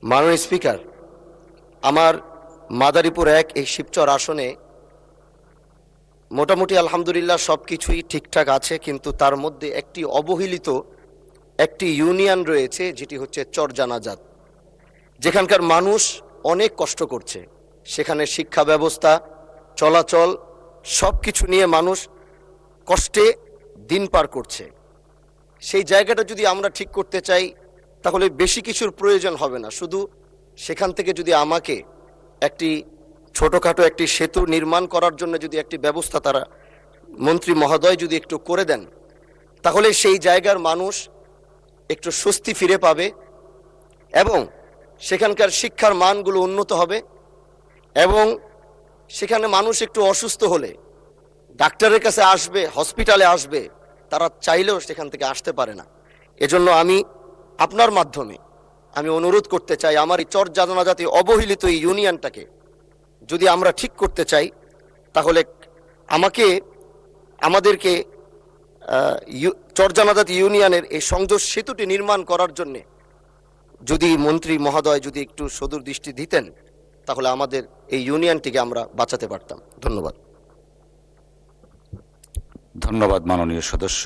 মাননীয় স্পিকার, আমার মাদারীপুর ১ এই শিবচর আসনে মোটামুটি আলহামদুলিল্লাহ সব কিছুই ঠিকঠাক আছে, কিন্তু তার মধ্যে একটি অবহেলিত একটি ইউনিয়ন রয়েছে, যেটি হচ্ছে চরজানাজাত, যেখানকার মানুষ অনেক কষ্ট করছে। সেখানে শিক্ষা ব্যবস্থা, চলাচল সব কিছু নিয়ে মানুষ কষ্টে দিন পার করছে। সেই জায়গাটা যদি আমরা ঠিক করতে চাই তাহলে বেশি কিছুর প্রয়োজন হবে না। শুধু সেখান থেকে যদি আমাকে একটি ছোটোখাটো একটি সেতু নির্মাণ করার জন্য যদি একটি ব্যবস্থা তারা মন্ত্রী মহোদয় যদি একটু করে দেন, তাহলে সেই জায়গার মানুষ একটু স্বস্তি ফিরে পাবে এবং সেখানকার শিক্ষার মানগুলো উন্নত হবে। এবং সেখানে মানুষ একটু অসুস্থ হলে ডাক্তারের কাছে আসবে, হসপিটালে আসবে, তারা চাইলেও সেখান থেকে আসতে পারে না। এজন্য আমি আপনার মাধ্যমে আমি অনুরোধ করতে চাই, আমার এই চরজানাজাতি অবহেলিত এই ইউনিয়নটাকে যদি আমরা ঠিক করতে চাই, তাহলে আমাদেরকে চরজানাজাত ইউনিয়নের এই সংযোগ সেতুটি নির্মাণ করার জন্যে যদি মন্ত্রী মহোদয় যদি একটু সদূর দৃষ্টি দিতেন, তাহলে আমাদের এই ইউনিয়নটিকে আমরা বাঁচাতে পারতাম। ধন্যবাদ। ধন্যবাদ মাননীয় সদস্য।